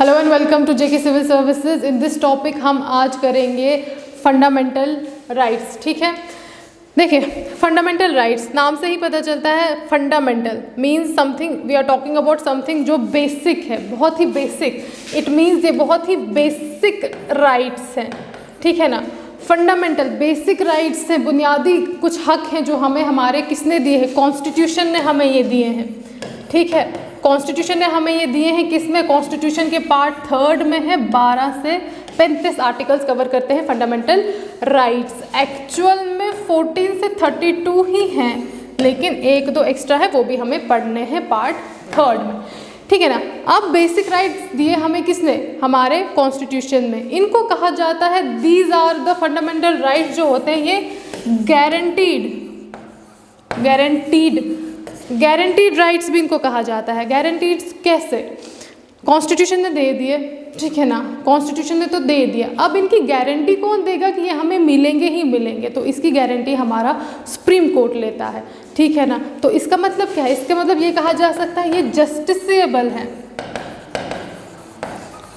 Hello and welcome to JK civil services. In this topic हम आज करेंगे fundamental rights. ठीक है, देखिए फंडामेंटल राइट्स नाम से ही पता चलता है। Fundamental means something, we are talking about something जो बेसिक है, बहुत ही बेसिक। इट मीन्स ये बहुत ही बेसिक राइट्स हैं, ठीक है ना। फंडामेंटल बेसिक राइट्स हैं, बुनियादी कुछ हक हैं जो हमें हमारे किसने दिए हैं, कॉन्स्टिट्यूशन ने हमें ये दिए हैं। ठीक है, कॉन्स्टिट्यूशन ने हमें ये दिए हैं। किसमें? कॉन्स्टिट्यूशन के पार्ट 3 में है। 12 से 35 आर्टिकल्स कवर करते हैं फंडामेंटल राइट्स। एक्चुअल में 14 से 32 ही हैं, लेकिन एक दो एक्स्ट्रा है, वो भी हमें पढ़ने हैं पार्ट 3 में। ठीक है ना। अब बेसिक राइट्स दिए हमें किसने? हमारे कॉन्स्टिट्यूशन में। इनको कहा जाता है, these are the fundamental rights जो होते हैं ये गारंटीड राइट्स भी इनको कहा जाता है। गारंटीड कैसे? कॉन्स्टिट्यूशन ने दे दिए, ठीक है ना, कॉन्स्टिट्यूशन ने तो दे दिया। अब इनकी गारंटी कौन देगा कि ये हमें मिलेंगे ही मिलेंगे? तो इसकी गारंटी हमारा सुप्रीम कोर्ट लेता है, ठीक है ना। तो इसका मतलब क्या है? इसका मतलब ये कहा जा सकता है ये जस्टिसेबल है,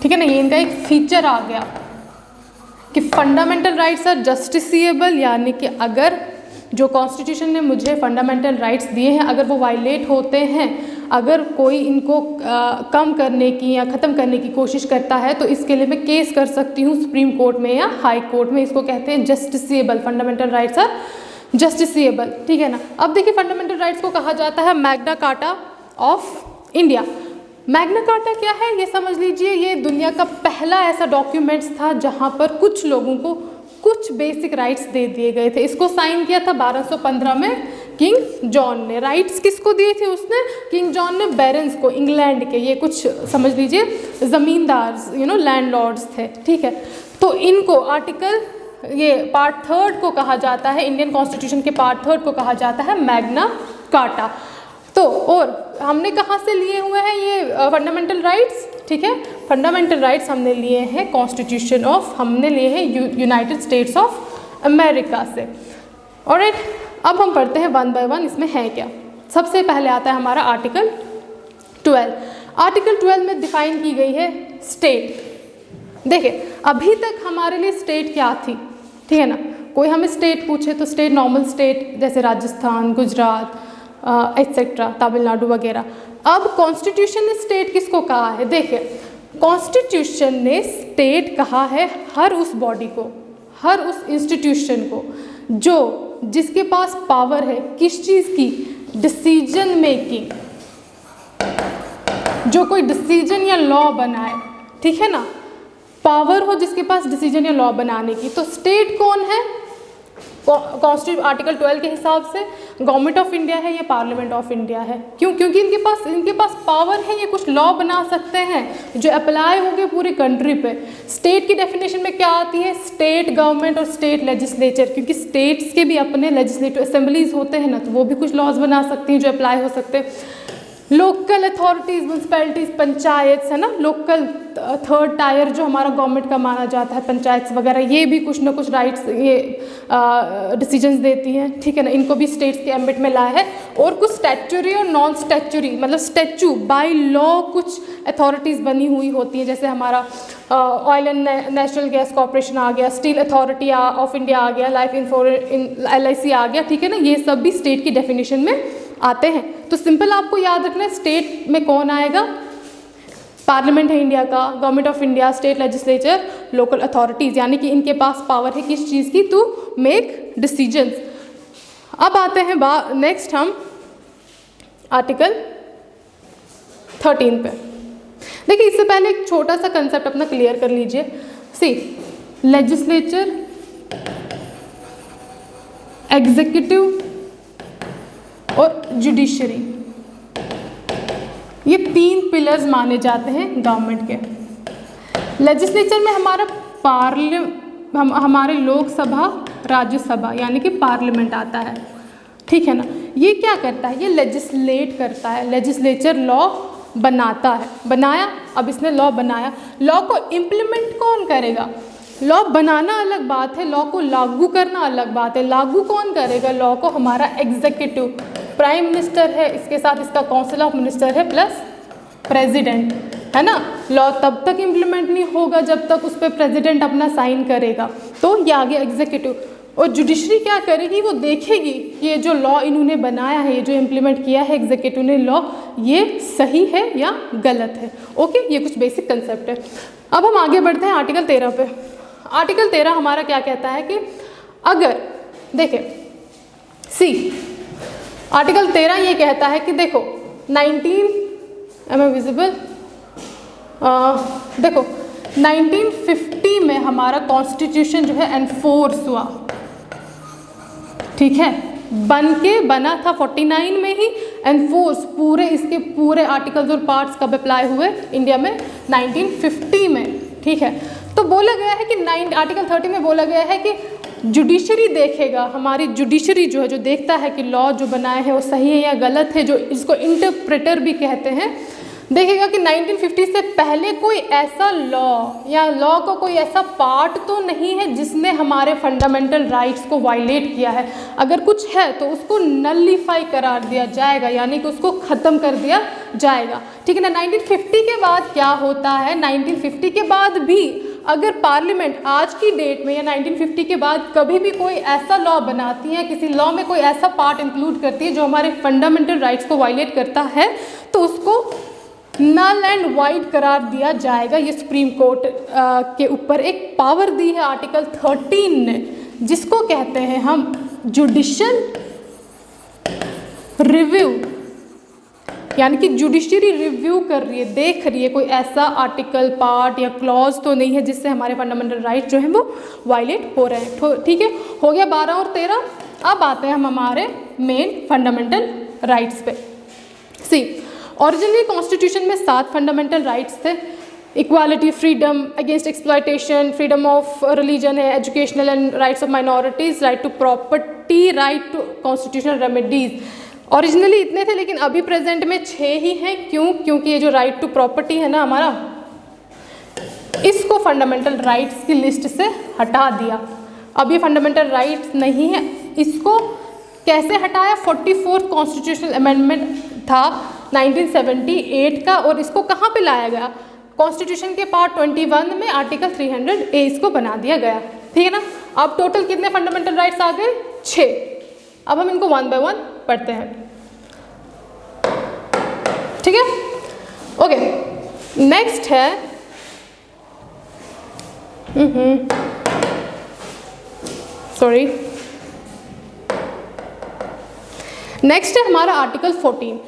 ठीक है ना। ये इनका एक फीचर आ गया कि फंडामेंटल राइट्स आर जस्टिसेबल, यानी कि अगर जो कॉन्स्टिट्यूशन ने मुझे फंडामेंटल राइट्स दिए हैं अगर वो वायलेट होते हैं, अगर कोई इनको कम करने की या ख़त्म करने की कोशिश करता है, तो इसके लिए मैं केस कर सकती हूँ सुप्रीम कोर्ट में या हाई कोर्ट में। इसको कहते हैं justiciable, fundamental rights are justiciable, ठीक है ना। अब देखिए फंडामेंटल राइट्स को कहा जाता है Magna carta of India. Magna carta क्या है ये समझ लीजिए। ये दुनिया का पहला ऐसा डॉक्यूमेंट्स था जहाँ पर कुछ लोगों को कुछ बेसिक राइट्स दे दिए गए थे। इसको साइन किया था 1215 में किंग जॉन ने। राइट्स किसको दिए थे उसने? किंग जॉन ने बैरन्स को, इंग्लैंड के, ये कुछ समझ लीजिए ज़मींदार, लैंडलॉर्ड्स थे, ठीक है। तो इनको आर्टिकल, ये पार्ट 3 को कहा जाता है, इंडियन कॉन्स्टिट्यूशन के पार्ट 3 को कहा जाता है मैग्ना कार्टा। तो और हमने कहाँ से लिए हुए हैं ये फंडामेंटल राइट्स? ठीक है, फंडामेंटल राइट्स हमने लिए हैं कॉन्स्टिट्यूशन ऑफ, हमने लिए हैं यूनाइटेड स्टेट्स ऑफ अमेरिका से। ऑलराइट, अब हम पढ़ते हैं वन बाय वन इसमें है क्या। सबसे पहले आता है हमारा आर्टिकल 12। आर्टिकल 12 में डिफाइन की गई है स्टेट। देखिए अभी तक हमारे लिए स्टेट क्या थी, ठीक है ना। कोई हमें स्टेट पूछे तो स्टेट नॉर्मल स्टेट जैसे राजस्थान, गुजरात एक्सेट्रा, तमिलनाडु वगैरह। अब कॉन्स्टिट्यूशन ने स्टेट किसको कहा है? देखिए कॉन्स्टिट्यूशन ने स्टेट कहा है हर उस बॉडी को, हर उस इंस्टीट्यूशन को जिसके पास पावर है किस चीज़ की? डिसीजन मेकिंग, जो कोई डिसीजन या लॉ बनाए, ठीक है ना। पावर हो जिसके पास डिसीजन या लॉ बनाने की। तो स्टेट कौन है? कॉन्स्टिट्यूशन आर्टिकल 12 के हिसाब से गवर्नमेंट ऑफ इंडिया है या पार्लियामेंट ऑफ इंडिया है। क्यों? क्योंकि इनके पास पावर है, ये कुछ लॉ बना सकते हैं जो अप्लाई होंगे पूरी कंट्री पे। स्टेट की डेफिनेशन में क्या आती है? स्टेट गवर्नमेंट और स्टेट लेजिस्लेचर, क्योंकि स्टेट्स के भी अपने लेजिस्लेटिव असेंबलीज होते हैं ना, तो वो भी कुछ लॉज बना सकती हैं जो अप्लाई हो सकते हैं। लोकल अथॉरिटीज़, म्यूनसिपैलिटीज़, पंचायत है ना, लोकल 3rd टायर जो हमारा गवर्नमेंट का माना जाता है, पंचायत वगैरह, ये भी कुछ ना कुछ राइट्स, ये डिसीजंस देती हैं, ठीक है ना। इनको भी स्टेट्स के एम्बिट में लाया है। और कुछ स्टैच्यूरी और नॉन स्टैच्यूरी, मतलब स्टैच्यू बाय लॉ कुछ अथॉरिटीज़ बनी हुई होती हैं, जैसे हमारा oil and natural gas corporation आ गया, स्टील अथॉरिटी ऑफ इंडिया आ गया, लाइफ LIC आ गया, ठीक है ना। ये सब भी स्टेट की डेफिनेशन में आते हैं। तो सिंपल आपको याद रखना है स्टेट में कौन आएगा? पार्लियामेंट है इंडिया का, government of India, state legislature, local authorities, यानी कि इनके पास पावर है किस चीज़ की? To make decisions. अब आते हैं नेक्स्ट हम आर्टिकल 13 पे। देखिए इससे पहले एक छोटा सा कंसेप्ट अपना क्लियर कर लीजिए। सी, लेजिस्लेचर, एग्जीक्यूटिव और जुडिशरी, ये 3 पिलर्स माने जाते हैं गवर्नमेंट के। लेजिस्लेचर में हमारे लोकसभा, राज्यसभा यानी कि पार्लियामेंट आता है, ठीक है ना। ये क्या करता है? ये लेजिस्लेट करता है। लेजिस्लेचर लॉ बनाता है, बनाया, अब इसने लॉ बनाया, लॉ को इम्प्लीमेंट कौन करेगा? लॉ बनाना अलग बात है, लॉ को लागू करना अलग बात है। लागू कौन करेगा लॉ को? हमारा एग्जीक्यूटिव, प्राइम मिनिस्टर है, इसके साथ इसका काउंसिल ऑफ मिनिस्टर है प्लस प्रेसिडेंट, है ना। लॉ तब तक इम्प्लीमेंट नहीं होगा जब तक उस पर प्रेसिडेंट अपना साइन करेगा। तो ये आगे एग्जीक्यूटिव और जुडिशरी क्या करेगी, वो देखेगी ये जो लॉ इन्होंने बनाया है, ये जो इम्प्लीमेंट किया है एग्जीक्यूटिव ने लॉ, ये सही है या गलत है। ओके, ये कुछ बेसिक कंसेप्ट है। अब हम आगे बढ़ते हैं आर्टिकल 13 पे। आर्टिकल 13 हमारा क्या कहता है कि अगर देखें सी आर्टिकल 13 ये कहता है कि देखो 1950 में हमारा कॉन्स्टिट्यूशन जो है एनफोर्स हुआ, ठीक है, बना था 49 में ही, एनफोर्स पूरे इसके पूरे आर्टिकल्स और पार्ट्स कब अप्लाई हुए इंडिया में 1950 में, ठीक है। तो बोला गया है कि आर्टिकल 30 में बोला गया है कि जुडिशरी देखेगा, हमारी जुडिशरी जो है जो देखता है कि लॉ जो बनाए हैं वो सही है या गलत है, जो इसको इंटरप्रेटर भी कहते हैं, देखेगा कि 1950 से पहले कोई ऐसा लॉ या लॉ का कोई ऐसा पार्ट तो नहीं है जिसने हमारे फंडामेंटल राइट्स को वायलेट किया है। अगर कुछ है तो उसको नलिफाई करार दिया जाएगा, यानी कि उसको ख़त्म कर दिया जाएगा, ठीक है ना। 1950 के बाद क्या होता है, 1950 के बाद भी अगर पार्लियामेंट आज की डेट में या 1950 के बाद कभी भी कोई ऐसा लॉ बनाती है, किसी लॉ में कोई ऐसा पार्ट इंक्लूड करती है जो हमारे फंडामेंटल राइट्स को वायलेट करता है, तो उसको नल एंड वाइड करार दिया जाएगा। ये सुप्रीम कोर्ट के ऊपर एक पावर दी है आर्टिकल 13 ने, जिसको कहते हैं हम जुडिशियल रिव्यू, यानी कि जुडिशरी रिव्यू कर रही है, देख रही है कोई ऐसा आर्टिकल, पार्ट या क्लॉज तो नहीं है जिससे हमारे फंडामेंटल राइट जो हैं वो वायलेट हो रहे हैं, ठीक है। हो गया 12 और 13। अब आते हैं हम हमारे मेन फंडामेंटल राइट्स पे। सी ओरिजिनली कॉन्स्टिट्यूशन में 7 फंडामेंटल राइट्स थे। Equality, freedom against exploitation, freedom of religion है, educational and rights of minorities, right to property, right to constitutional remedies. Originally इतने थे लेकिन अभी प्रेजेंट में 6 ही हैं। क्यों? क्योंकि ये जो राइट टू प्रॉपर्टी है ना हमारा, इसको फंडामेंटल राइट्स की लिस्ट से हटा दिया। अब ये फंडामेंटल राइट्स नहीं है। इसको कैसे हटाया? 44th कॉन्स्टिट्यूशनल अमेंडमेंट था 1978 का, और इसको कहाँ पे लाया गया? कॉन्स्टिट्यूशन के पार्ट 21 में आर्टिकल 300A इसको बना दिया गया, ठीक है ना। अब टोटल कितने फंडामेंटल राइट्स आ गए? 6। अब हम इनको 1 by 1 पढ़ते हैं, ठीक है। ओके, नेक्स्ट है नेक्स्ट है हमारा आर्टिकल 14।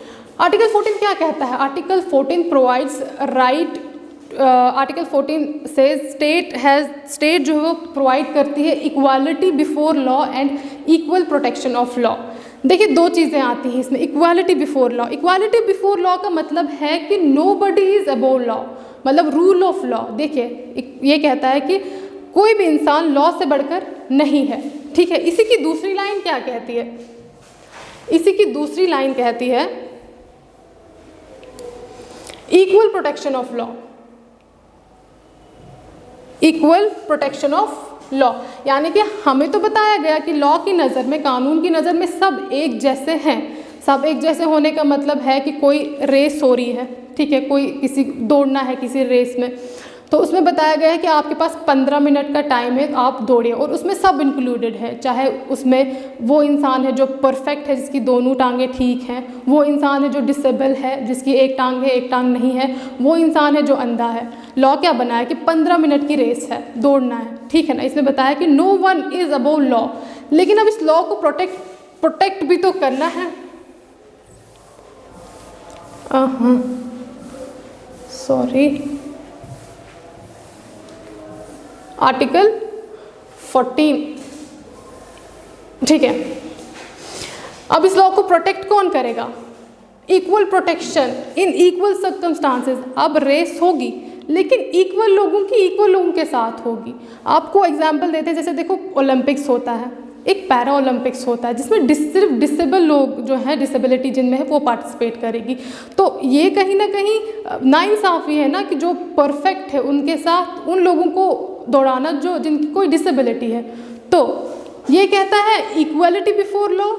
आर्टिकल 14 क्या कहता है? आर्टिकल 14 प्रोवाइड्स राइट, आर्टिकल 14 से स्टेट जो है वो प्रोवाइड करती है equality before law and equal protection of law. देखिए 2 चीज़ें आती हैं इसमें, equality before law. Equality before law का मतलब है कि नोबडी इज़ अबोव लॉ, मतलब रूल ऑफ लॉ। देखिए ये कहता है कि कोई भी इंसान लॉ से बढ़कर नहीं है, ठीक है। इसी की दूसरी लाइन क्या कहती है? इसी की दूसरी लाइन कहती है equal protection of law, equal protection of law, यानी कि हमें तो बताया गया कि लॉ की नज़र में, कानून की नज़र में सब एक जैसे हैं। सब एक जैसे होने का मतलब है कि कोई रेस हो रही है, ठीक है, कोई किसी दौड़ना है किसी रेस में, तो उसमें बताया गया है कि आपके पास 15 मिनट का टाइम है, आप दौड़िए, और उसमें सब इंक्लूडेड है। चाहे उसमें वो इंसान है जो परफेक्ट है, जिसकी दोनों टांगें ठीक हैं, वो इंसान है जो डिसेबल है, जिसकी एक टांग है एक टांग नहीं है, वो इंसान है जो अंधा है। लॉ क्या बनाया कि 15 मिनट की रेस है, दौड़ना है, ठीक है ना। इसमें बताया कि no one is above law, लेकिन अब इस लॉ को प्रोटेक्ट भी तो करना है। सॉरी, आर्टिकल 14, ठीक है। अब इस लॉ को प्रोटेक्ट कौन करेगा? Equal protection in equal circumstances. अब रेस होगी लेकिन इक्वल लोगों की इक्वल लोगों के साथ होगी। आपको एग्जांपल देते हैं, जैसे देखो ओलंपिक्स होता है, एक पैरा ओलंपिक्स होता है जिसमें सिर्फ डिसेबल लोग जो हैं, डिसेबिलिटी जिनमें है, वो पार्टिसिपेट करेगी। तो ये कहीं ना कहीं नाइंसाफ़ी है ना कि जो परफेक्ट है उनके साथ उन लोगों को दौड़ाना जो जिनकी कोई डिसेबिलिटी है। तो ये कहता है इक्वलिटी बिफोर लॉ,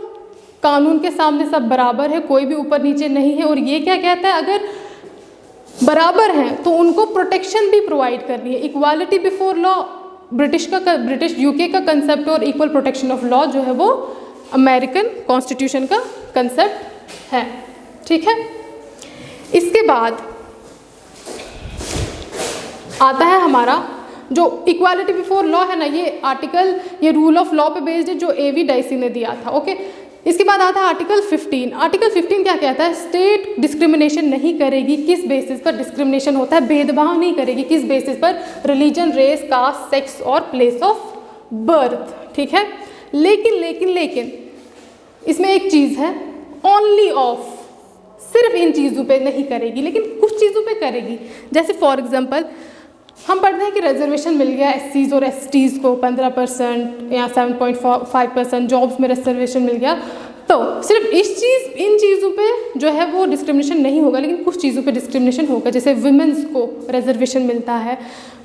कानून के सामने सब बराबर है, कोई भी ऊपर नीचे नहीं है। और ये क्या कहता है? अगर बराबर हैं तो उनको प्रोटेक्शन भी प्रोवाइड करनी है। Equality before law British UK का कंसेप्ट और इक्वल प्रोटेक्शन ऑफ लॉ जो है वो अमेरिकन कॉन्स्टिट्यूशन का कंसेप्ट है। ठीक है, इसके बाद आता है हमारा जो इक्वालिटी बिफोर लॉ है ना, ये आर्टिकल, ये रूल ऑफ लॉ पे बेस्ड है जो एवी डाइसी ने दिया था। ओके, इसके बाद आता है आर्टिकल 15। आर्टिकल 15 क्या कहता है? स्टेट डिस्क्रिमिनेशन नहीं करेगी। किस बेसिस पर डिस्क्रिमिनेशन होता है? भेदभाव नहीं करेगी। किस बेसिस पर? रिलीजन, रेस, कास्ट, सेक्स और प्लेस ऑफ बर्थ। ठीक है, लेकिन इसमें एक चीज़ है, ओनली ऑफ, सिर्फ इन चीज़ों पे नहीं करेगी, लेकिन कुछ चीज़ों पे करेगी। जैसे फॉर एग्जांपल हम पढ़ते हैं कि रिजर्वेशन मिल गया एससीज और एसटीज़ को 15% या 7.5%, जॉब्स में रिजर्वेशन मिल गया, तो सिर्फ इन चीज़ों पे जो है वो डिस्क्रिमिनेशन नहीं होगा, लेकिन कुछ चीज़ों पे डिस्क्रिमिनेशन होगा। जैसे वुमेंस को रिजर्वेशन मिलता है,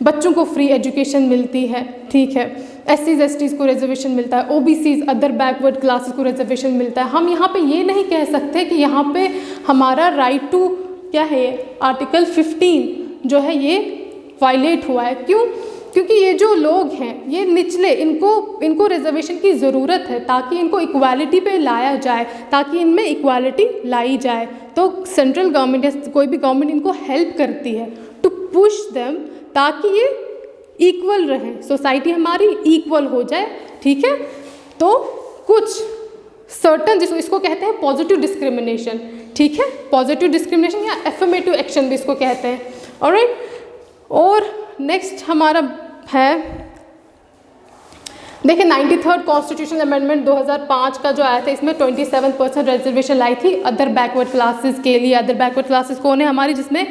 बच्चों को फ्री एजुकेशन मिलती है, ठीक है, एससीज एसटीज़ को रिजर्वेशन मिलता है, ओबीसीज अदर बैकवर्ड क्लासेस को रिजर्वेशन मिलता है। हम यहाँ पे ये नहीं कह सकते कि यहाँ पे हमारा राइट टू क्या है, आर्टिकल 15 जो है ये वायलेट हुआ है। क्यों? क्योंकि ये जो लोग हैं ये निचले, इनको रिजर्वेशन की ज़रूरत है ताकि इनको इक्वालिटी पे लाया जाए, ताकि इनमें इक्वालिटी लाई जाए। तो सेंट्रल गवर्नमेंट या कोई भी गवर्नमेंट इनको हेल्प करती है टू पुश देम, ताकि ये इक्वल रहें, सोसाइटी हमारी इक्वल हो जाए। ठीक है, तो कुछ सर्टन इसको कहते हैं पॉजिटिव डिस्क्रिमिनेशन। ठीक है, पॉजिटिव डिस्क्रिमिनेशन या एफर्मेटिव एक्शन भी इसको कहते हैं। ऑलराइट, और नेक्स्ट हमारा है, देखिए 93rd कॉन्स्टिट्यूशन अमेंडमेंट 2005 का जो आया था, इसमें 27% रिजर्वेशन लाई थी अदर बैकवर्ड क्लासेस के लिए। अदर बैकवर्ड क्लासेस कौन है हमारी? जिसमें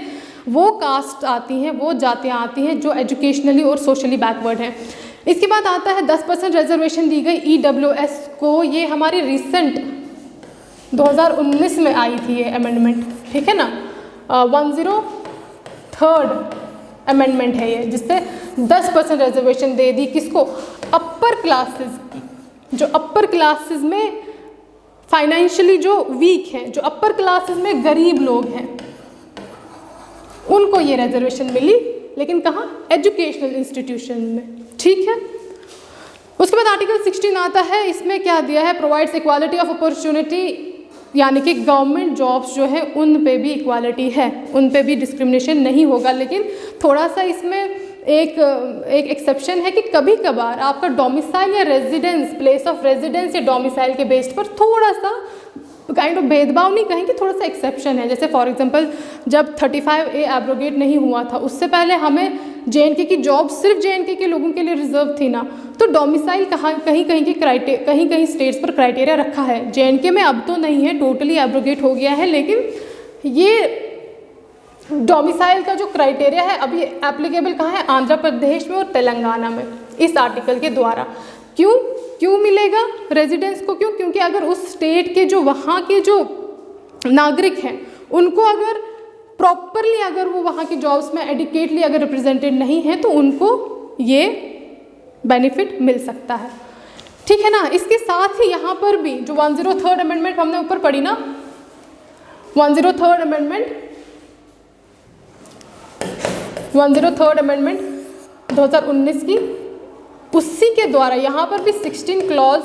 वो कास्ट आती हैं, वो जातियाँ आती हैं जो एजुकेशनली और सोशली बैकवर्ड हैं। इसके बाद आता है 10% रिजर्वेशन दी गई EWS को। ये हमारी रिसेंट 2019 में आई थी ये अमेंडमेंट, ठीक है ना, 103rd अमेंडमेंट है ये, जिससे 10% रिजर्वेशन दे दी। किसको? अपर क्लासेस की, जो अपर क्लासेस में फाइनेंशियली जो वीक हैं, जो अपर क्लासेस में गरीब लोग हैं, उनको ये रिजर्वेशन मिली, लेकिन कहाँ? एजुकेशनल इंस्टीट्यूशन में। ठीक है, उसके बाद आर्टिकल 16 आता है। इसमें क्या दिया है? प्रोवाइड्स इक्वालिटी ऑफ अपॉर्चुनिटी, यानी कि गवर्नमेंट जॉब्स जो है उन पे भी इक्वालिटी है, उन पे भी डिस्क्रिमिनेशन नहीं होगा। लेकिन थोड़ा सा इसमें एक एक्सेप्शन है कि कभी कभार आपका डोमिसाइल या रेजिडेंस, प्लेस ऑफ रेजिडेंस या डोमिसाइल के बेस्ड पर थोड़ा सा काइंड ऑफ भेदभाव नहीं कहेंगे, थोड़ा सा एक्सेप्शन है। जैसे फॉर एग्जांपल जब 35A एब्रोगेट नहीं हुआ था, उससे पहले हमें JNK की जॉब सिर्फ JNK के लोगों के लिए रिजर्व थी ना, तो डोमिसाइल कहीं कहीं स्टेट्स पर क्राइटेरिया रखा है। JNK में अब तो नहीं है, टोटली एब्रोगेट हो गया है, लेकिन ये डोमिसाइल का जो क्राइटेरिया है अभी एप्लीकेबल कहाँ है? आंध्र प्रदेश में और तेलंगाना में, इस आर्टिकल के द्वारा। क्यों मिलेगा रेजिडेंस को? क्योंकि अगर उस स्टेट के जो वहाँ के जो नागरिक हैं उनको अगर प्रॉपरली, अगर वो वहाँ की जॉब्स में एडिक्वेटली अगर रिप्रेजेंटेड नहीं है, तो उनको ये बेनिफिट मिल सकता है। ठीक है ना, इसके साथ ही यहाँ पर भी जो 103rd अमेंडमेंट हमने ऊपर पढ़ी ना, 103rd अमेंडमेंट 2019 की, उसी के द्वारा यहाँ पर भी 16 क्लॉज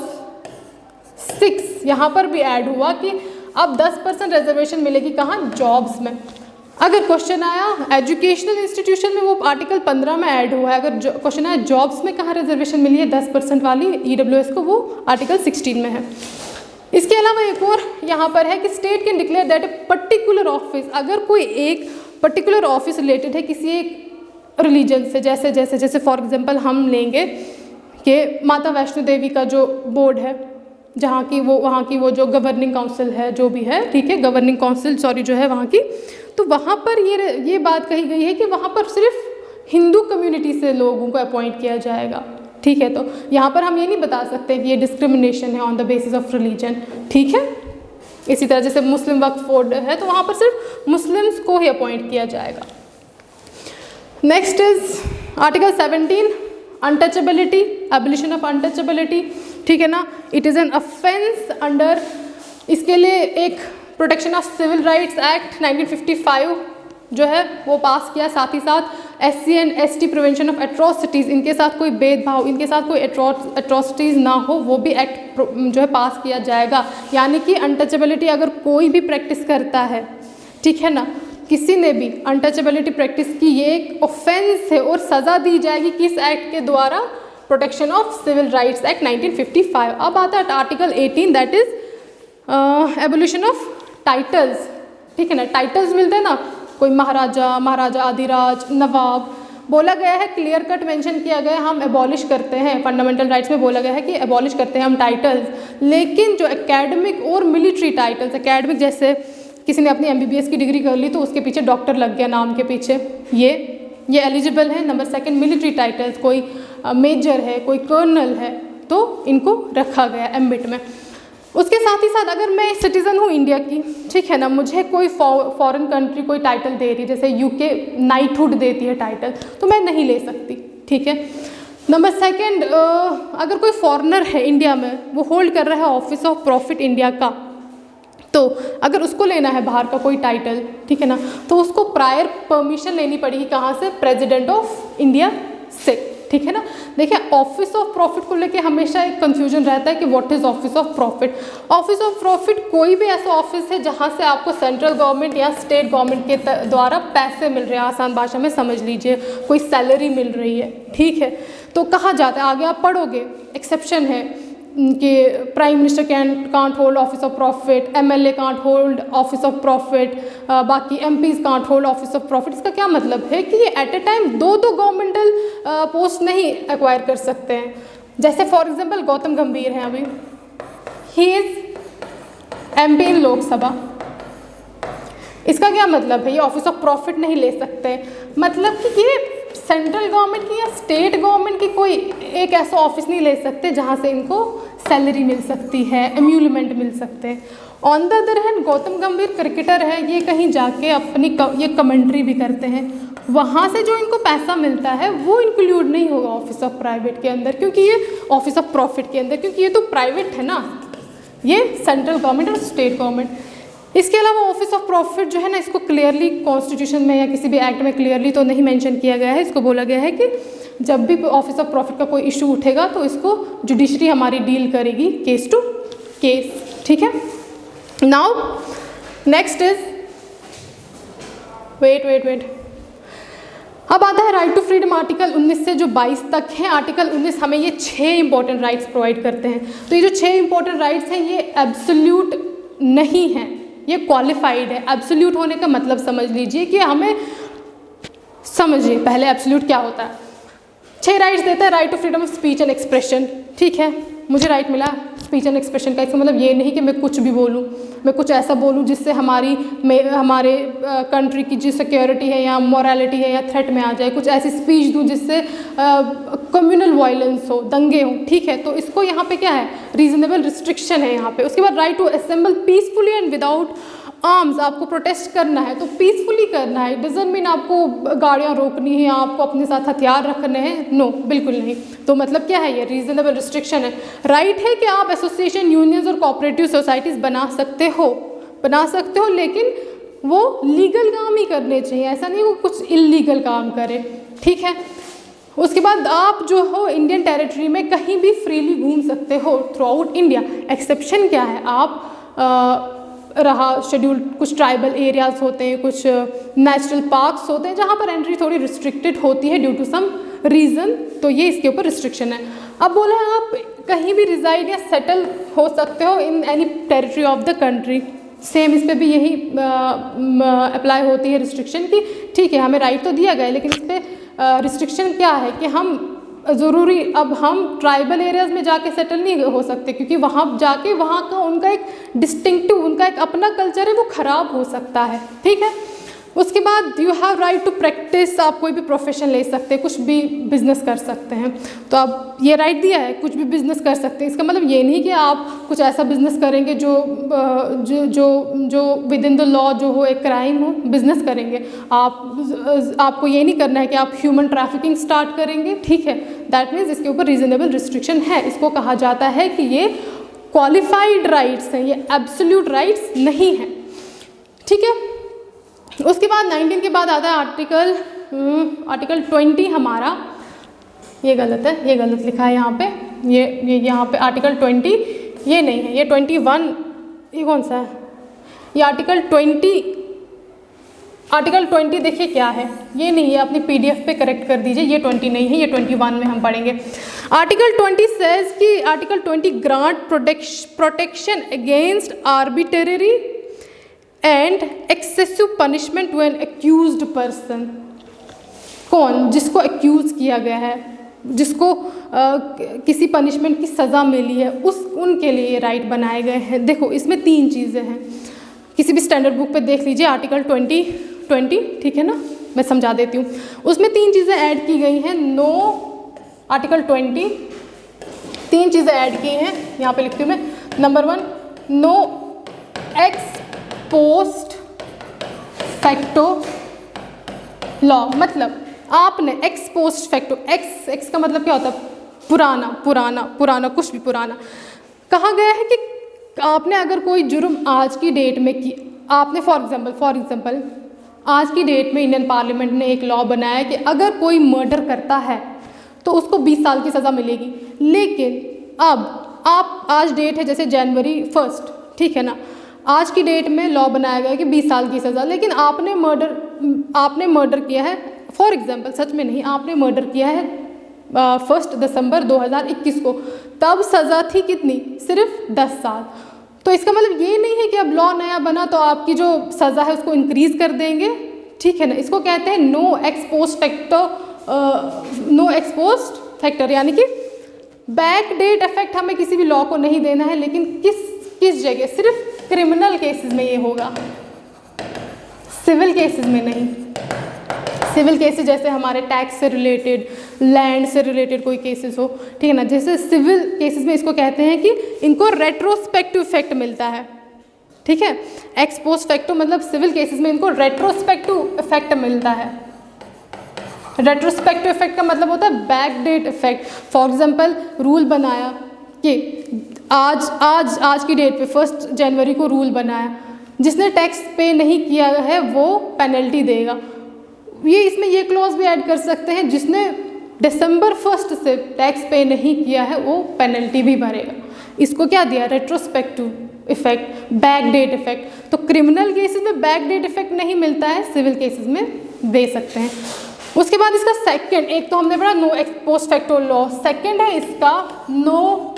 6 यहाँ पर भी ऐड हुआ कि अब 10% रिजर्वेशन मिलेगी। कहाँ? जॉब्स में। अगर क्वेश्चन आया एजुकेशनल इंस्टीट्यूशन में, वो आर्टिकल 15 में ऐड हुआ है। अगर क्वेश्चन आया जॉब्स में कहाँ रिजर्वेशन मिली है 10% वाली EWS को, वो आर्टिकल 16 में है। इसके अलावा एक और यहाँ पर है कि state can declare that a particular office, अगर कोई एक पर्टिकुलर ऑफिस रिलेटेड है किसी एक रिलीजन से, जैसे फॉर एग्जांपल हम लेंगे कि माता वैष्णो देवी का जो बोर्ड है, जहाँ की वो वहाँ की वो जो गवर्निंग काउंसिल है जो भी है, ठीक है, गवर्निंग काउंसिल जो है वहाँ की, तो वहाँ पर ये बात कही गई है कि वहाँ पर सिर्फ हिंदू कम्युनिटी से लोगों को अपॉइंट किया जाएगा। ठीक है, तो यहाँ पर हम ये नहीं बता सकते कि ये डिस्क्रिमिनेशन है on the basis of religion. ठीक है, इसी तरह जैसे मुस्लिम वक्फ बोर्ड है, तो वहाँ पर सिर्फ मुस्लिम्स को ही अपॉइंट किया जाएगा। Next is article 17, untouchability, abolition of untouchability. ठीक है ना, it is an offence under, इसके लिए एक protection of civil rights act 1955 जो है वो पास किया। साथ ही साथ SC and ST prevention of atrocities, इनके साथ कोई भेदभाव, इनके साथ कोई एट्रोसिटीज़ ना हो, वो भी एक्ट जो है पास किया जाएगा। यानी कि अनटचेबिलिटी अगर कोई भी प्रैक्टिस करता है, ठीक है ना, किसी ने भी अनटचेबिलिटी प्रैक्टिस की, ये एक ऑफेंस है और सज़ा दी जाएगी किस एक्ट के द्वारा, protection of civil rights act 1955। अब आता है article 18 that is abolition of titles, ठीक है ना। टाइटल्स मिलते हैं ना, कोई महाराजा, महाराजा आदिराज, नवाब, बोला गया है, क्लियर कट मेंशन किया गया है, हम एबॉलिश करते हैं, फंडामेंटल राइट्स में बोला गया है कि एबॉलिश करते हैं हम टाइटल्स। लेकिन जो एकेडमिक और मिलिट्री टाइटल्स, एकेडमिक जैसे किसी ने अपनी MBBS की डिग्री कर ली तो उसके पीछे डॉक्टर लग गया नाम के पीछे, ये एलिजिबल है। नंबर 2 मिलिट्री टाइटल्स, कोई मेजर है, कोई कर्नल है, तो इनको रखा गया एम्बिट में। उसके साथ ही साथ अगर मैं सिटीज़न हूँ इंडिया की, ठीक है ना, मुझे कोई फॉरेन कंट्री कोई टाइटल दे रही है, जैसे UK नाइटहुड देती है टाइटल, तो मैं नहीं ले सकती, ठीक है। नंबर 2 अगर कोई फॉरेनर है इंडिया में, वो होल्ड कर रहा है ऑफिस ऑफ प्रॉफिट इंडिया का, तो अगर उसको लेना है बाहर का कोई टाइटल, ठीक है ना, तो उसको प्रायर परमिशन लेनी पड़ेगी, कहाँ से, प्रेसिडेंट ऑफ इंडिया से, ठीक है ना। देखिए ऑफिस ऑफ प्रॉफिट को लेके हमेशा एक कंफ्यूजन रहता है कि what is office of profit. Office of profit कोई भी ऐसा ऑफिस है जहाँ से आपको सेंट्रल गवर्नमेंट या स्टेट गवर्नमेंट के द्वारा पैसे मिल रहे हैं, आसान भाषा में समझ लीजिए, कोई सैलरी मिल रही है, ठीक है। तो कहा जाता है, आगे आप पढ़ोगे, एक्सेप्शन है कि prime minister can't hold office of profit, MLA can't hold office of profit, बाकी MPs can't hold office of profit. इसका क्या मतलब है कि ये एट ए टाइम दो गवर्नमेंटल पोस्ट नहीं एक्वायर कर सकते हैं। जैसे फॉर एग्जांपल गौतम गंभीर हैं, अभी ही इज़ MP इन लोकसभा, इसका क्या मतलब है, ये ऑफिस ऑफ प्रॉफिट नहीं ले सकते, मतलब कि ये सेंट्रल गवर्नमेंट की या स्टेट गवर्नमेंट की कोई एक ऐसा ऑफिस नहीं ले सकते जहाँ से इनको सैलरी मिल सकती है, एम्यूलमेंट मिल सकते हैं। On the other hand Gautam गंभीर क्रिकेटर है, ये कहीं जाके अपनी ये कमेंट्री भी करते हैं, वहाँ से जो इनको पैसा मिलता है वो इंक्लूड नहीं होगा ऑफिस ऑफ प्राइवेट के अंदर, क्योंकि ये ऑफिस ऑफ प्रॉफिट के अंदर, क्योंकि ये तो प्राइवेट है ना, ये सेंट्रल गवर्नमेंट और स्टेट गवर्नमेंट। इसके अलावा ऑफिस ऑफ प्रॉफिट जो है ना, इसको क्लियरली कॉन्स्टिट्यूशन में या किसी भी एक्ट में क्लियरली तो नहीं मेंशन किया गया है। इसको बोला गया है कि जब भी ऑफिस ऑफ प्रॉफिट का कोई इशू उठेगा तो इसको जुडिशरी हमारी डील करेगी केस टू केस, ठीक है। नाउ नेक्स्ट इज वेट अब आता है राइट टू फ्रीडम, आर्टिकल 19 से जो 22 तक है। आर्टिकल 19 हमें ये 6 इंपॉर्टेंट राइट्स प्रोवाइड करते हैं। तो ये जो 6 इंपॉर्टेंट राइट्स हैं ये एब्सोल्यूट नहीं है, ये क्वालिफाइड है। एब्सोल्यूट होने का मतलब समझ लीजिए कि हमें समझिए पहले एब्सोल्यूट क्या होता है। 6 राइट्स देता है, right to freedom of speech and expression, ठीक है, मुझे राइट मिला स्पीच एंड एक्सप्रेशन का। इसका मतलब ये नहीं कि मैं कुछ भी बोलूँ, मैं कुछ ऐसा बोलूँ जिससे हमारे कंट्री की जो सिक्योरिटी है या मॉरलिटी है या थ्रेट में आ जाए, कुछ ऐसी स्पीच दूँ जिससे कम्युनल वायलेंस हो, दंगे हो, ठीक है। तो इसको यहाँ पे क्या है, रीजनेबल रिस्ट्रिक्शन है यहाँ पे। उसके बाद right to assemble peacefully and without arms, आपको प्रोटेस्ट करना है तो पीसफुली करना है, डजंट मीन आपको गाड़ियाँ रोकनी है, आपको अपने साथ हथियार रखने हैं, नो बिल्कुल नहीं। तो मतलब क्या है, ये रीजनेबल रिस्ट्रिक्शन है। राइट है कि आप एसोसिएशन, यूनियंस और कोऑपरेटिव सोसाइटीज़ बना सकते हो, लेकिन वो लीगल काम ही करने चाहिए, ऐसा नहीं वो कुछ इलीगल काम करे, ठीक है। उसके बाद आप जो हो इंडियन टेरिटरी में कहीं भी फ्रीली घूम सकते हो थ्रू आउट इंडिया। एक्सेप्शन क्या है, आप रहा शेड्यूल्ड, कुछ ट्राइबल एरियाज़ होते हैं, कुछ नेशनल पार्क्स होते हैं जहाँ पर एंट्री थोड़ी रिस्ट्रिक्टेड होती है ड्यू टू सम रीज़न, तो ये इसके ऊपर रिस्ट्रिक्शन है। अब बोला है आप कहीं भी रिजाइड या सेटल हो सकते हो in any territory of the country, same इस पर भी यही अप्लाई होती है रिस्ट्रिक्शन की, ठीक है, हमें राइट तो दिया गया है लेकिन इस पर रिस्ट्रिक्शन क्या है कि हम ज़रूरी अब हम ट्राइबल एरियाज़ में जाके सेटल नहीं हो सकते, क्योंकि वहाँ जाके वहाँ का उनका एक डिस्टिंक्टिव, उनका एक अपना कल्चर है, वो ख़राब हो सकता है, ठीक है। उसके बाद you have right to practise, आप कोई भी प्रोफेशन ले सकते हैं, कुछ भी बिजनेस कर सकते हैं, तो अब ये राइट दिया है, कुछ भी बिजनेस कर सकते हैं। इसका मतलब ये नहीं कि आप कुछ ऐसा बिजनेस करेंगे जो विद इन द लॉ जो हो, एक क्राइम हो, बिजनेस करेंगे। आपको ये नहीं करना है कि आप ह्यूमन ट्रैफिकिंग स्टार्ट करेंगे, ठीक है, दैट मीन्स इसके ऊपर रीजनेबल रिस्ट्रिक्शन है। इसको कहा जाता है कि ये क्वालिफाइड राइट्स हैं, ये एब्सोल्यूट राइट्स नहीं हैं, ठीक है। उसके बाद 19 के बाद आता है आर्टिकल 20 हमारा, ये गलत है, ये गलत लिखा है यहाँ पे, ये यहाँ पे आर्टिकल 20 ये नहीं है, ये 21, ये कौन सा है, ये आर्टिकल 20 देखिए क्या है, ये नहीं है, अपनी PDF पे करेक्ट कर दीजिए, ये 20 नहीं है, ये 21 में हम पढ़ेंगे। आर्टिकल 20 सेज कि article 20 grant protection against arbitrary and excessive punishment to an accused person. कौन? जिसको एक्यूज किया गया है, जिसको किसी पनिशमेंट की सज़ा मिली है, उनके लिए ये राइट बनाए गए हैं। देखो इसमें 3 चीज़ें हैं, किसी भी स्टैंडर्ड बुक पे देख लीजिए आर्टिकल 20, ठीक है ना, मैं समझा देती हूँ। उसमें 3 चीज़ें ऐड की गई हैं। नो, आर्टिकल 20 3 चीज़ें ऐड की हैं, यहाँ पे लिखती हूँ मैं। Number 1, no ex post facto law, मतलब आपने एक्स पोस्ट फैक्टो, एक्स का मतलब क्या होता है? पुराना, कुछ भी पुराना। कहा गया है कि आपने अगर कोई जुर्म आज की डेट में की, आपने फॉर एग्जांपल आज की डेट में इंडियन पार्लियामेंट ने एक लॉ बनाया कि अगर कोई मर्डर करता है तो उसको 20 साल की सज़ा मिलेगी। लेकिन अब आप, आज डेट है जैसे जनवरी 1, ठीक है ना, आज की डेट में लॉ बनाया गया कि 20 साल की सज़ा, लेकिन आपने मर्डर किया है, फॉर एग्जांपल, सच में नहीं, आपने मर्डर किया है 1 दिसंबर 2021 को, तब सज़ा थी कितनी? सिर्फ 10 साल। तो इसका मतलब ये नहीं है कि अब लॉ नया बना तो आपकी जो सज़ा है उसको इंक्रीज़ कर देंगे, ठीक है ना। इसको कहते हैं नो एक्सपोस्ट फैक्टर, यानी कि बैक डेट इफेक्ट हमें किसी भी लॉ को नहीं देना है, लेकिन किस जगह? सिर्फ क्रिमिनल केसेस में ये होगा, सिविल केसेस में नहीं। सिविल केसेस जैसे हमारे टैक्स से रिलेटेड, लैंड से रिलेटेड कोई केसेस हो, ठीक है ना, जैसे सिविल केसेस में इसको कहते हैं कि इनको रेट्रोस्पेक्टिव इफेक्ट मिलता है, ठीक है। एक्स पोस्ट फैक्टो मतलब सिविल केसेस में इनको रेट्रोस्पेक्टिव इफेक्ट मिलता है। रेट्रोस्पेक्टिव इफेक्ट का मतलब होता है back date effect. For example rule बनाया कि आज की डेट पे 1 जनवरी को रूल बनाया, जिसने टैक्स पे नहीं किया है वो पेनल्टी देगा। ये इसमें ये क्लॉज भी ऐड कर सकते हैं, जिसने दिसंबर 1 से टैक्स पे नहीं किया है वो पेनल्टी भी भरेगा। इसको क्या दिया? Retrospective effect, back date effect. तो क्रिमिनल केसेस में बैक डेट इफेक्ट नहीं मिलता है, सिविल केसेस में दे सकते हैं। उसके बाद इसका सेकंड, एक तो हमने पढ़ा no ex post facto law, second है इसका no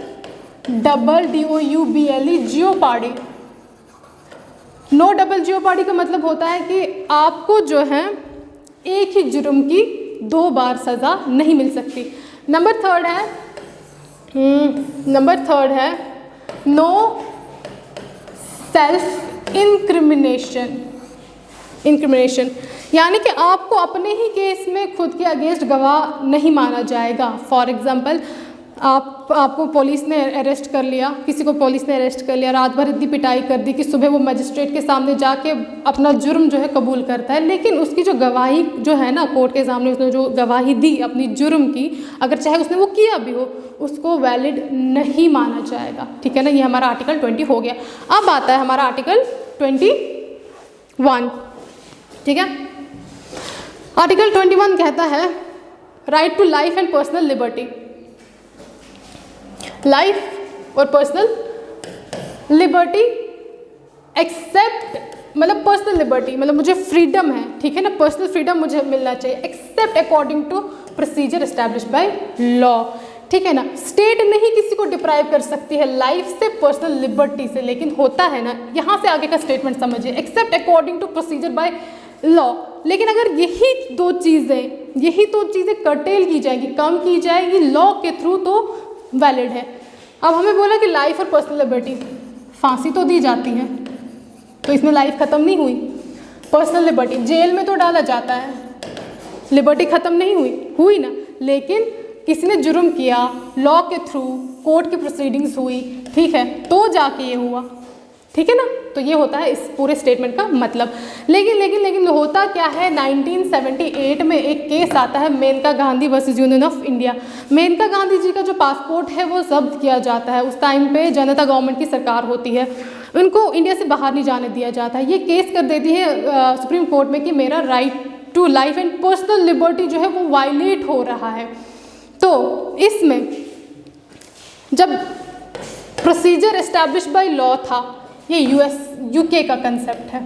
double DOUBLE jeopardy. No double jeopardy का मतलब होता है कि आपको जो है एक ही जुर्म की 2 बार सज़ा नहीं मिल सकती। नंबर थर्ड है नो सेल्फ इंक्रिमिनेशन, यानी कि आपको अपने ही केस में खुद के अगेंस्ट गवाह नहीं माना जाएगा। फॉर एग्जांपल आपको पुलिस ने अरेस्ट कर लिया, किसी को पुलिस ने अरेस्ट कर लिया, रात भर इतनी पिटाई कर दी कि सुबह वो मजिस्ट्रेट के सामने जाके अपना जुर्म जो है कबूल करता है, लेकिन उसकी जो गवाही जो है ना, कोर्ट के सामने उसने जो गवाही दी अपनी जुर्म की, अगर चाहे उसने वो किया भी हो, उसको वैलिड नहीं माना जाएगा, ठीक है ना। ये हमारा आर्टिकल 20 हो गया। अब आता है हमारा आर्टिकल 21, ठीक है। आर्टिकल 21 कहता है right to life and personal liberty. Life और पर्सनल लिबर्टी एक्सेप्ट, मतलब पर्सनल लिबर्टी मतलब मुझे फ्रीडम है, ठीक है ना, पर्सनल फ्रीडम मुझे मिलना चाहिए, except according to procedure establish by law, ठीक है ना। स्टेट नहीं किसी को डिप्राइव कर सकती है लाइफ से, पर्सनल लिबर्टी से, लेकिन होता है ना, यहाँ से आगे का स्टेटमेंट समझिए, except according to procedure by law. लेकिन अगर यही दो चीज़ें कर्टेल की जाएंगी, कम की जाएगी लॉ के थ्रू, तो वैलिड है। अब हमें बोला कि लाइफ और पर्सनल लिबर्टी, फांसी तो दी जाती है, तो इसमें लाइफ ख़त्म नहीं हुई। पर्सनल लिबर्टी जेल में तो डाला जाता है, लिबर्टी ख़त्म नहीं हुई ना, लेकिन किसी ने जुर्म किया, लॉ के थ्रू कोर्ट की प्रोसीडिंग्स हुई, ठीक है, तो जाके ये हुआ, ठीक है ना। तो ये होता है इस पूरे स्टेटमेंट का मतलब। लेकिन होता क्या है, 1978 में एक केस आता है Maneka Gandhi versus Union of India. Maneka Gandhi ji का जो पासपोर्ट है वो जब्त किया जाता है। उस टाइम पे जनता गवर्नमेंट की सरकार होती है। उनको इंडिया से बाहर नहीं जाने दिया जाता है। ये केस कर देती है सुप्रीम कोर्ट में कि मेरा right to life and personal liberty जो है वो वायलेट हो रहा है। तो इसमें जब प्रोसीजर एस्टैब्लिश बाय लॉ था, ये यूके का कंसेप्ट है।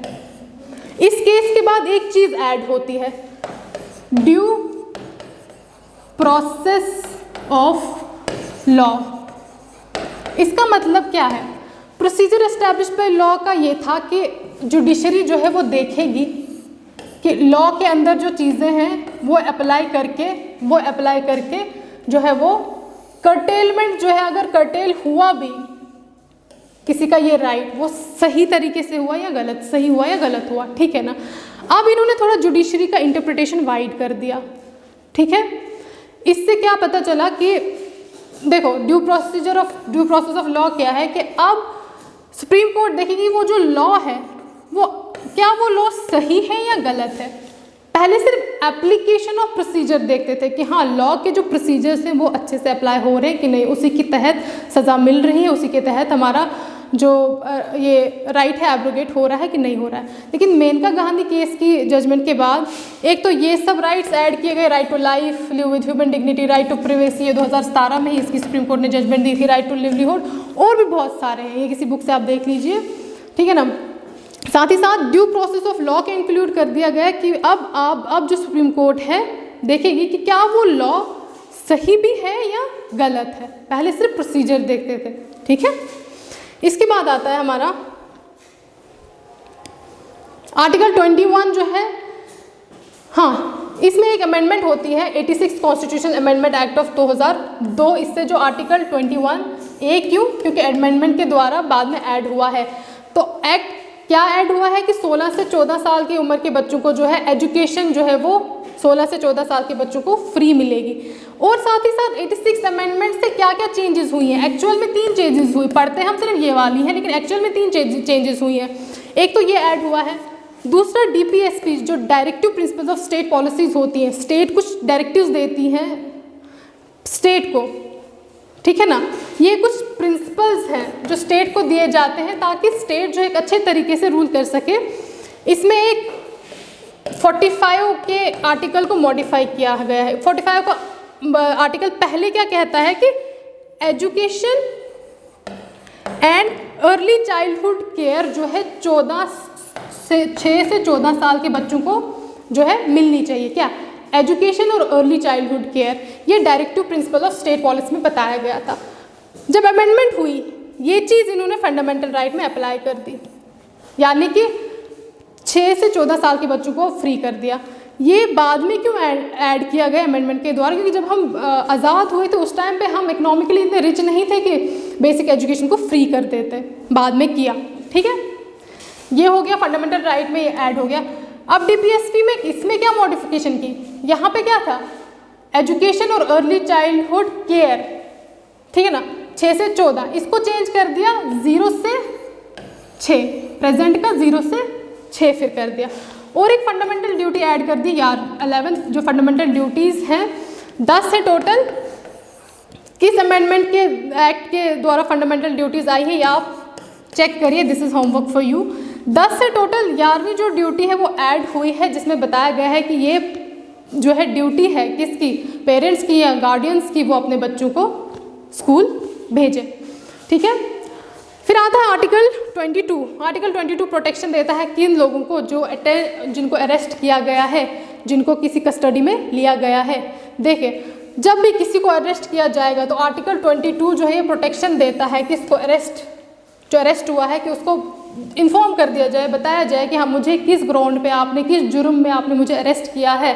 इस केस के बाद एक चीज़ ऐड होती है, ड्यू प्रोसेस ऑफ लॉ। इसका मतलब क्या है? प्रोसीजर एस्टैब्लिश बाय लॉ का ये था कि जुडिशरी जो है वो देखेगी कि लॉ के अंदर जो चीज़ें हैं वो अप्लाई करके जो है वो कर्टेलमेंट जो है, अगर कर्टेल हुआ भी किसी का ये राइट, वो सही तरीके से हुआ या गलत, सही हुआ या गलत हुआ, ठीक है ना। अब इन्होंने थोड़ा जुडिशरी का इंटरप्रिटेशन वाइड कर दिया, ठीक है। इससे क्या पता चला कि देखो ड्यू प्रोसेस ऑफ लॉ क्या है कि अब सुप्रीम कोर्ट देखेगी वो जो लॉ है वो क्या वो लॉ सही है या गलत है। पहले सिर्फ एप्लीकेशन ऑफ प्रोसीजर देखते थे कि हाँ लॉ के जो प्रोसीजर्स हैं वो अच्छे से अप्लाई हो रहे हैं कि नहीं, उसी के तहत सज़ा मिल रही है, उसी के तहत हमारा जो ये राइट है एब्रोगेट हो रहा है कि नहीं हो रहा है। लेकिन मेनका गांधी केस की जजमेंट के बाद एक तो ये सब राइट्स ऐड किए गए, right to life, live with human dignity, right to privacy, ये 2017 में ही इसकी सुप्रीम कोर्ट ने जजमेंट दी थी, राइट टू लिवलीहुड, और भी बहुत सारे हैं, ये किसी बुक से आप देख लीजिए, ठीक है ना। साथ ही साथ ड्यू प्रोसेस ऑफ लॉ के इंक्लूड कर दिया गया कि अब जो सुप्रीम कोर्ट है देखेगी कि क्या वो लॉ सही भी है या गलत है। पहले सिर्फ प्रोसीजर देखते थे, ठीक है। इसके बाद आता है हमारा आर्टिकल 21 जो है, हाँ इसमें एक अमेंडमेंट होती है 86 कॉन्स्टिट्यूशन अमेंडमेंट एक्ट ऑफ 2002। इससे जो आर्टिकल 21 ए क्योंकि अमेंडमेंट के द्वारा बाद में ऐड हुआ है। तो एक्ट क्या ऐड हुआ है कि 16 से 14 साल की उम्र के बच्चों को जो है एजुकेशन जो है वो 16 से 14 साल के बच्चों को फ्री मिलेगी। और साथ ही साथ 86 अमेंडमेंट से क्या क्या चेंजेस हुई हैं, एक्चुअल में 3 चेंजेस हुई, पढ़ते हम सिर्फ ये वाली हैं लेकिन एक्चुअल में 3 चेंजेस हुई हैं। एक तो ये ऐड हुआ है, दूसरा DPSP जो directive principles of state policies होती हैं, स्टेट कुछ डायरेक्टिव्स देती हैं स्टेट को, ठीक है ना। ये कुछ प्रिंसिपल्स हैं जो स्टेट को दिए जाते हैं ताकि स्टेट जो एक अच्छे तरीके से रूल कर सके। इसमें एक 45 के आर्टिकल को मॉडिफाई किया गया है। 45 का आर्टिकल पहले क्या कहता है कि education and early childhood care जो है 6 से 14 साल के बच्चों को जो है मिलनी चाहिए। क्या एजुकेशन और अर्ली चाइल्डहुड केयर, ये directive principle of state policy में बताया गया था। जब अमेंडमेंट हुई ये चीज़ इन्होंने फंडामेंटल राइट में अप्लाई कर दी, यानी कि 6 से 14 साल के बच्चों को फ्री कर दिया। ये बाद में क्यों ऐड किया गया अमेंडमेंट के द्वारा? क्योंकि जब हम आज़ाद हुए थे उस टाइम पे हम इकोनॉमिकली इतने रिच नहीं थे कि बेसिक एजुकेशन को फ्री कर देते, बाद में किया, ठीक है। ये हो गया फंडामेंटल राइट में, ये ऐड हो गया। अब DPSP में इसमें क्या मॉडिफिकेशन की, यहाँ पे क्या था एजुकेशन और अर्ली चाइल्डहुड केयर, ठीक है ना, 6 से 14, इसको चेंज कर दिया 0 से 6, प्रेजेंट का 0 से 6 फिर कर दिया। और एक फंडामेंटल ड्यूटी ऐड कर दी यार, 11 जो फंडामेंटल ड्यूटीज़ हैं 10 है टोटल। किस अमेंडमेंट के एक्ट के द्वारा फंडामेंटल ड्यूटीज़ आई है, या आप चेक करिए, this is homework for you. 10 से टोटल 11वीं जो ड्यूटी है वो ऐड हुई है, जिसमें बताया गया है कि ये जो है ड्यूटी है किसकी, पेरेंट्स की या गार्डियंस की, वो अपने बच्चों को स्कूल भेजें, ठीक है। फिर आता है आर्टिकल 22। आर्टिकल 22 प्रोटेक्शन देता है किन लोगों को जिनको अरेस्ट किया गया है, जिनको किसी कस्टडी में लिया गया है। देखिए जब भी किसी को अरेस्ट किया जाएगा तो आर्टिकल 22 जो है ये प्रोटेक्शन देता है किसको, जो अरेस्ट हुआ है, कि उसको इन्फॉर्म कर दिया जाए, बताया जाए कि हाँ मुझे किस ग्राउंड पे आपने, किस जुर्म में आपने मुझे अरेस्ट किया है।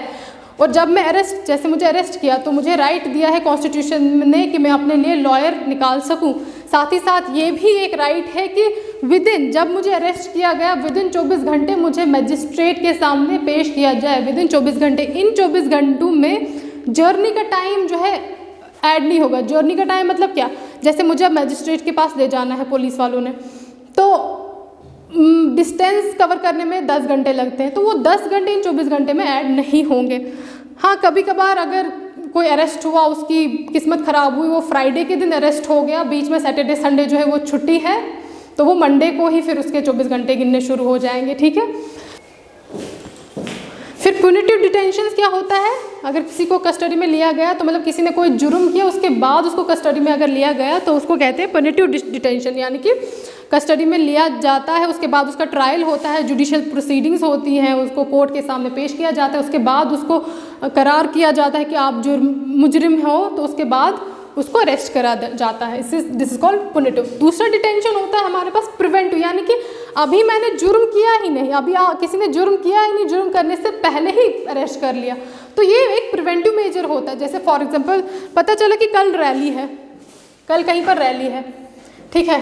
और जब मैं जैसे मुझे अरेस्ट किया तो मुझे राइट दिया है कॉन्स्टिट्यूशन ने कि मैं अपने लिए लॉयर निकाल सकूं। साथ ही साथ ये भी एक राइट है कि जब मुझे अरेस्ट किया गया विदिन 24 घंटे मुझे मजिस्ट्रेट के सामने पेश किया जाए, विदिन 24 घंटे। इन 24 घंटों में जर्नी का टाइम जो है ऐड नहीं होगा। जर्नी का टाइम मतलब क्या, जैसे मुझे अब मजिस्ट्रेट के पास ले जाना है पुलिस वालों ने, तो डिस्टेंस कवर करने में 10 घंटे लगते हैं, तो वो 10 घंटे इन 24 घंटे में ऐड नहीं होंगे। हाँ कभी कभार अगर कोई अरेस्ट हुआ, उसकी किस्मत ख़राब हुई, वो फ्राइडे के दिन अरेस्ट हो गया, बीच में सैटरडे संडे जो है वो छुट्टी है, तो वो मंडे को ही फिर उसके 24 घंटे गिनने शुरू हो जाएंगे, ठीक है। फिर प्यूनिटिव डिटेंशन क्या होता है, अगर किसी को कस्टडी में लिया गया तो मतलब किसी ने कोई जुर्म किया उसके बाद उसको कस्टडी में अगर लिया गया तो उसको कहते हैं प्यूनिटिव डिटेंशन, यानी कि कस्टडी में लिया जाता है, उसके बाद उसका ट्रायल होता है, जुडिशियल प्रोसीडिंग्स होती हैं, उसको कोर्ट के सामने पेश किया जाता है, उसके बाद उसको करार किया जाता है कि आप मुजरिम हो, तो उसके बाद उसको अरेस्ट करा जाता है। This is called पुनिटिव। दूसरा डिटेंशन होता है हमारे पास प्रिवेंटिव, यानी कि अभी मैंने जुर्म किया ही नहीं, अभी किसी ने जुर्म किया ही नहीं, जुर्म करने से पहले ही अरेस्ट कर लिया, तो ये एक प्रिवेंटिव मेजर होता है। जैसे फॉर एग्जांपल पता चला कि कल रैली है, कल कहीं पर रैली है, ठीक है,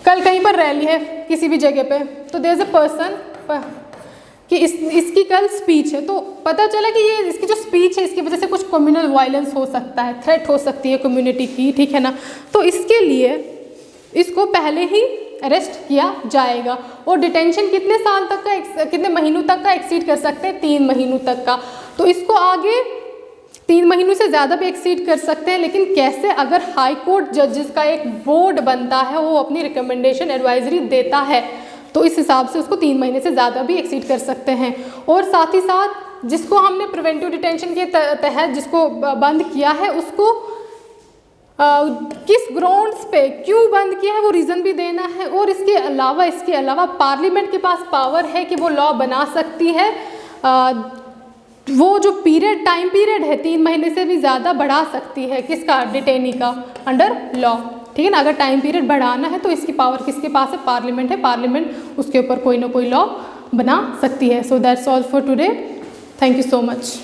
कल कहीं पर रैली है किसी भी जगह पे, तो देयर इज अ पर्सन कि इसकी कल स्पीच है, तो पता चला कि ये इसकी जो स्पीच है इसकी वजह से कुछ कम्युनल वायलेंस हो सकता है, थ्रेट हो सकती है कम्युनिटी की, ठीक है ना, तो इसके लिए इसको पहले ही अरेस्ट किया जाएगा। और डिटेंशन कितने साल तक का, कितने महीनों तक का एक्सीड कर सकते हैं, 3 महीनों तक का, तो इसको आगे 3 महीनों से ज़्यादा भी एक्सीड कर सकते हैं, लेकिन कैसे, अगर हाई कोर्ट जजेस का एक बोर्ड बनता है, वो अपनी रिकमेंडेशन एडवाइजरी देता है, तो इस हिसाब से उसको 3 महीने से ज़्यादा भी एक्सीड कर सकते हैं। और साथ ही साथ जिसको हमने प्रिवेंटिव डिटेंशन के तहत जिसको बंद किया है, उसको किस ग्राउंड्स पे क्यों बंद किया है वो रीज़न भी देना है। और इसके अलावा पार्लियामेंट के पास पावर है कि वो लॉ बना सकती है, वो जो टाइम पीरियड है 3 महीने से भी ज़्यादा बढ़ा सकती है, किसका, डिटेनी का, अंडर लॉ, ठीक है ना। अगर टाइम पीरियड बढ़ाना है तो इसकी पावर किसके पास है, पार्लियामेंट है, पार्लियामेंट उसके ऊपर कोई ना कोई लॉ बना सकती है। So that's all for today, thank you so much.